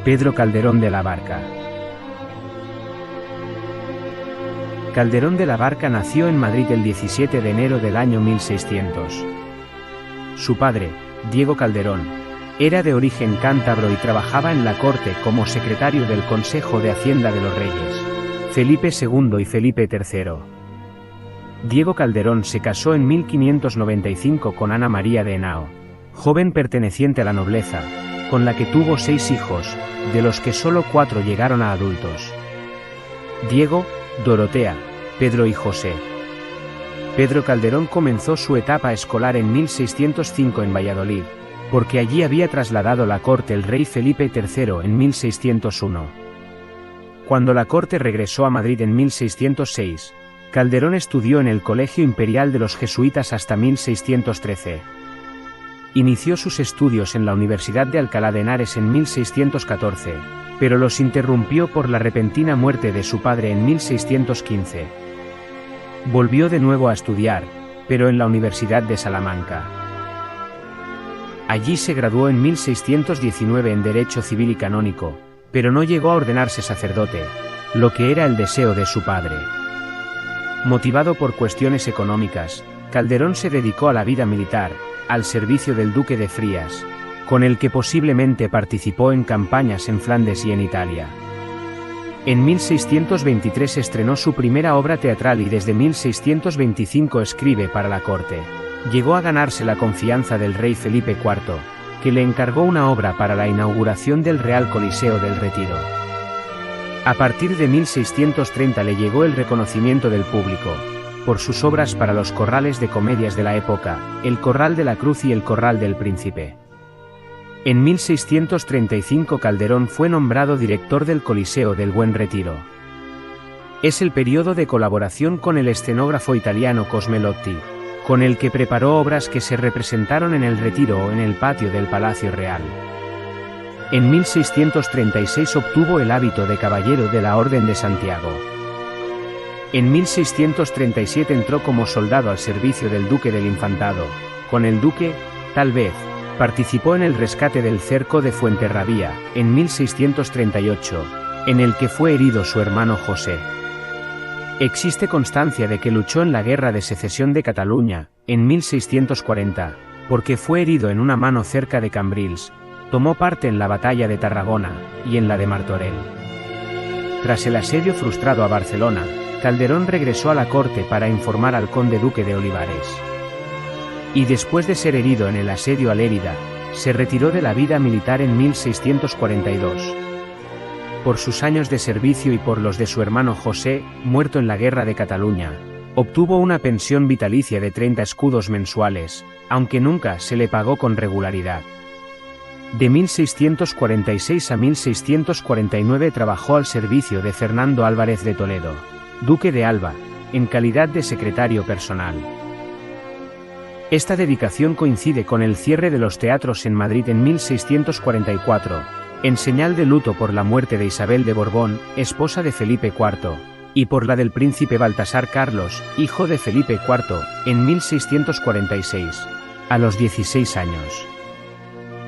Pedro Calderón de la Barca. Calderón de la Barca nació en Madrid el 17 de enero del año 1600. Su padre, Diego Calderón, era de origen cántabro y trabajaba en la corte como secretario del Consejo de Hacienda de los Reyes, Felipe II y Felipe III. Diego Calderón se casó en 1595 con Ana María de Henao, joven perteneciente a la nobleza, con la que tuvo 6 hijos, de los que solo 4 llegaron a adultos: Diego, Dorotea, Pedro y José. Pedro Calderón comenzó su etapa escolar en 1605 en Valladolid, porque allí había trasladado la corte el rey Felipe III en 1601. Cuando la corte regresó a Madrid en 1606, Calderón estudió en el Colegio Imperial de los Jesuitas hasta 1613. Inició sus estudios en la Universidad de Alcalá de Henares en 1614, pero los interrumpió por la repentina muerte de su padre en 1615. Volvió de nuevo a estudiar, pero en la Universidad de Salamanca. Allí se graduó en 1619 en Derecho Civil y Canónico, pero no llegó a ordenarse sacerdote, lo que era el deseo de su padre. Motivado por cuestiones económicas, Calderón se dedicó a la vida militar, al servicio del duque de Frías, con el que posiblemente participó en campañas en Flandes y en Italia. En 1623 estrenó su primera obra teatral y desde 1625 escribe para la corte. Llegó a ganarse la confianza del rey Felipe IV, que le encargó una obra para la inauguración del Real Coliseo del Retiro. A partir de 1630 le llegó el reconocimiento del público, por sus obras para los corrales de comedias de la época, El Corral de la Cruz y El Corral del Príncipe. En 1635 Calderón fue nombrado director del Coliseo del Buen Retiro. Es el periodo de colaboración con el escenógrafo italiano Cosmelotti, con el que preparó obras que se representaron en el Retiro o en el patio del Palacio Real. En 1636 obtuvo el hábito de caballero de la Orden de Santiago. En 1637 entró como soldado al servicio del duque del Infantado. Con el duque, tal vez, participó en el rescate del cerco de Fuenterrabía, en 1638, en el que fue herido su hermano José. Existe constancia de que luchó en la Guerra de Secesión de Cataluña, en 1640, porque fue herido en una mano cerca de Cambrils. Tomó parte en la batalla de Tarragona, y en la de Martorell. Tras el asedio frustrado a Barcelona, Calderón regresó a la corte para informar al conde duque de Olivares. Y después de ser herido en el asedio a Lérida, se retiró de la vida militar en 1642. Por sus años de servicio y por los de su hermano José, muerto en la Guerra de Cataluña, obtuvo una pensión vitalicia de 30 escudos mensuales, aunque nunca se le pagó con regularidad. De 1646 a 1649 trabajó al servicio de Fernando Álvarez de Toledo, duque de Alba, en calidad de secretario personal. Esta dedicación coincide con el cierre de los teatros en Madrid en 1644, en señal de luto por la muerte de Isabel de Borbón, esposa de Felipe IV, y por la del príncipe Baltasar Carlos, hijo de Felipe IV, en 1646, a los 16 años.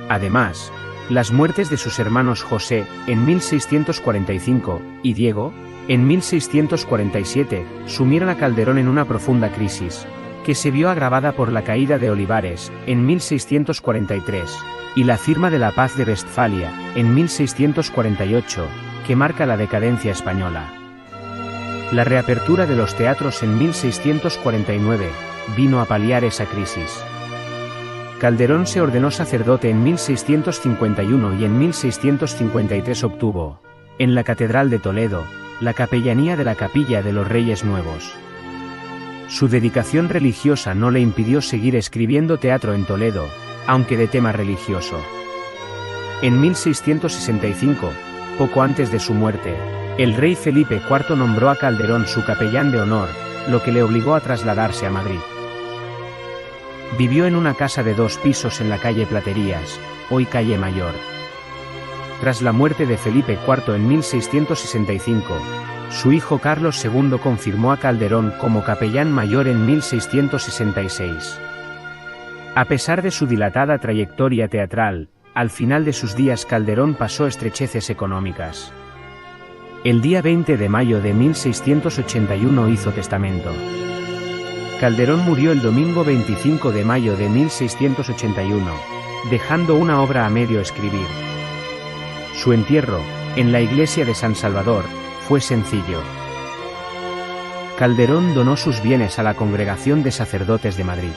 Además, las muertes de sus hermanos José, en 1645, y Diego, en 1647, sumieron a Calderón en una profunda crisis, que se vio agravada por la caída de Olivares, en 1643, y la firma de la Paz de Westfalia, en 1648, que marca la decadencia española. La reapertura de los teatros en 1649 vino a paliar esa crisis. Calderón se ordenó sacerdote en 1651 y en 1653 obtuvo, en la Catedral de Toledo, la capellanía de la Capilla de los Reyes Nuevos. Su dedicación religiosa no le impidió seguir escribiendo teatro en Toledo, aunque de tema religioso. En 1665, poco antes de su muerte, el rey Felipe IV nombró a Calderón su capellán de honor, lo que le obligó a trasladarse a Madrid. Vivió en una casa de 2 pisos en la calle Platerías, hoy calle Mayor. Tras la muerte de Felipe IV en 1665, su hijo Carlos II confirmó a Calderón como capellán mayor en 1666. A pesar de su dilatada trayectoria teatral, Al final de sus días Calderón pasó estrecheces económicas. El día 20 de mayo de 1681 hizo testamento. Calderón murió el domingo 25 de mayo de 1681, dejando una obra a medio escribir. Su entierro, en la iglesia de San Salvador, fue sencillo. Calderón donó sus bienes a la Congregación de Sacerdotes de Madrid.